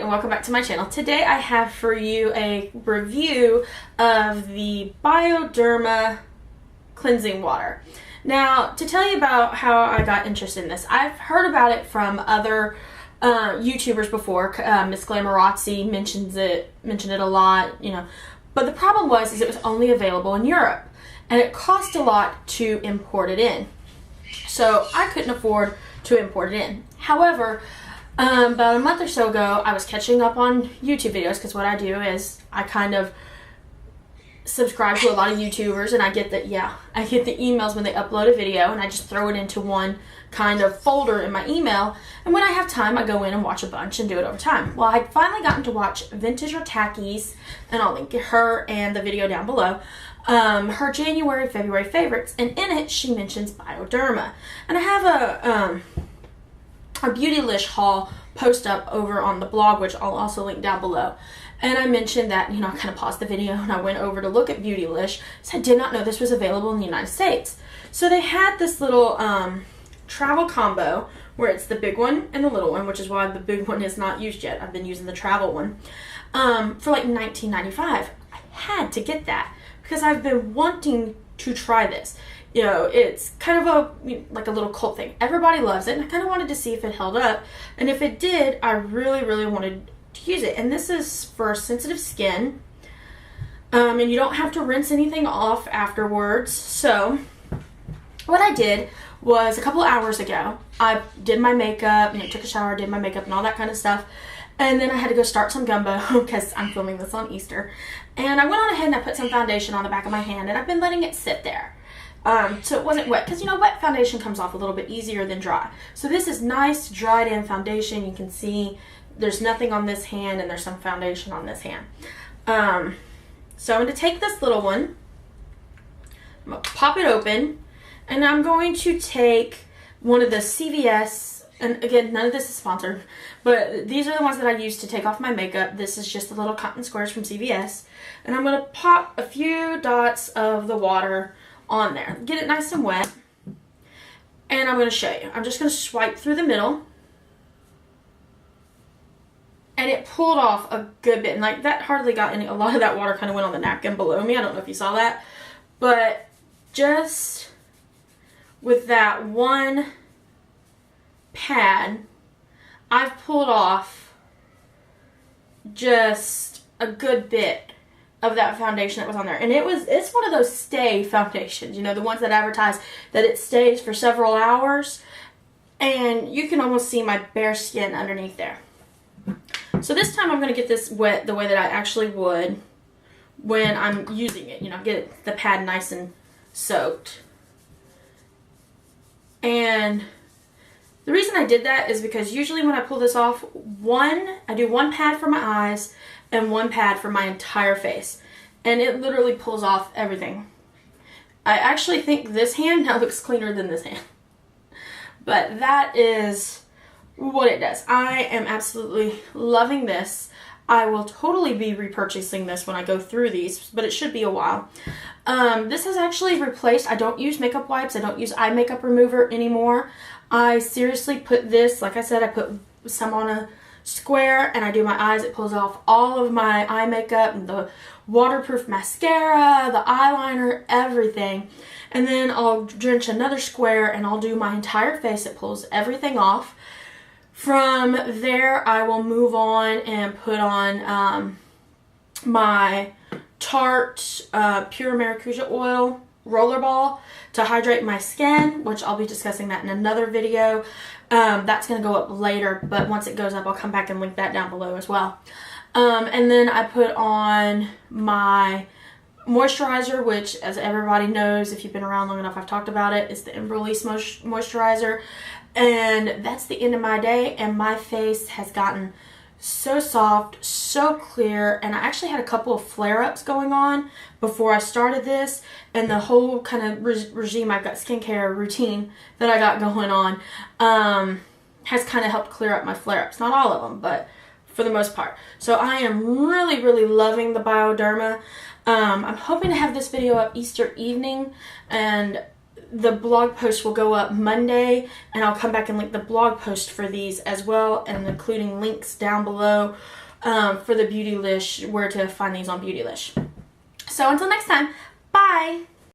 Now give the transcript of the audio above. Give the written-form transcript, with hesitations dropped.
and welcome back to my channel. Today I have for you a review of the Bioderma cleansing water. Now, to tell you about how I got interested in this, I've heard about it from other YouTubers before. Miss Glamorazzi mentioned it a lot, you know. But the problem was it was only available in Europe, and it cost a lot to import it in. So I couldn't afford to import it in. However, about a month or so ago, I was catching up on YouTube videos, because what I do is I kind of subscribe to a lot of YouTubers, and I get the emails when they upload a video, and I just throw it into one kind of folder in my email, and when I have time I go in and watch a bunch and do it over time. Well, I'd finally gotten to watch Vintage or Tacky's, and I'll link her and the video down below, her January, February favorites, and in it she mentions Bioderma. And I have a Beautylish Haul post up over on the blog, which I'll also link down below. And I mentioned that, you know, I kind of paused the video and I went over to look at Beautylish, so I did not know this was available in the United States. So they had this little travel combo where it's the big one and the little one, which is why the big one is not used yet. I've been using the travel one for like $19.95. I had to get that because I've been wanting to try this. You know, it's kind of like a little cult thing. Everybody loves it, and I kind of wanted to see if it held up. And if it did, I really, really wanted to use it. And this is for sensitive skin. And you don't have to rinse anything off afterwards. So what I did was a couple of hours ago, I did my makeup, you know, took a shower, did my makeup and all that kind of stuff. And then I had to go start some gumbo because I'm filming this on Easter. And I went on ahead and I put some foundation on the back of my hand, and I've been letting it sit there. So it wasn't wet, because you know, wet foundation comes off a little bit easier than dry. So this is nice dried in foundation. You can see there's nothing on this hand and there's some foundation on this hand. So I'm going to take this little one, I'm going to pop it open, and I'm going to take one of the CVS, and again, none of this is sponsored, but these are the ones that I use to take off my makeup. This is just the little cotton squares from CVS, and I'm going to pop a few dots of the water on there. Get it nice and wet. And I'm going to show you. I'm just going to swipe through the middle. And it pulled off a good bit. And like that hardly got any, a lot of that water kind of went on the napkin below me. I don't know if you saw that. But just with that one pad, I've pulled off just a good bit of that foundation that was on there. And it's one of those stay foundations, you know, the ones that advertise that it stays for several hours, and you can almost see my bare skin underneath there. So this time I'm going to get this wet the way that I actually would when I'm using it, you know, get the pad nice and soaked. And the reason I did that is because usually when I pull this off, I do one pad for my eyes and one pad for my entire face, and it literally pulls off everything. I actually think this hand now looks cleaner than this hand, but that is what it does. I am absolutely loving this. I will totally be repurchasing this when I go through these, but it should be a while. This has actually replaced, I don't use makeup wipes, I don't use eye makeup remover anymore. I seriously put this, like I said, I put some on a square and I do my eyes. It pulls off all of my eye makeup and the waterproof mascara, the eyeliner, everything. And then I'll drench another square and I'll do my entire face. It pulls everything off. From there, I will move on and put on my Tarte Pure Maracuja Oil Rollerball to hydrate my skin, which I'll be discussing that in another video. That's going to go up later, but once it goes up, I'll come back and link that down below as well. And then I put on my moisturizer, which, as everybody knows, if you've been around long enough, I've talked about it, is the Release Moisturizer. And that's the end of my day, and my face has gotten so soft, so clear, and I actually had a couple of flare-ups going on before I started this, and the whole kind of regime I've got, skincare routine that I got going on, has kind of helped clear up my flare-ups. Not all of them, but for the most part. So I am really, really loving the Bioderma. I'm hoping to have this video up Easter evening, and the blog post will go up Monday, and I'll come back and link the blog post for these as well, and including links down below for the Beautylish, where to find these on Beautylish. So until next time, bye!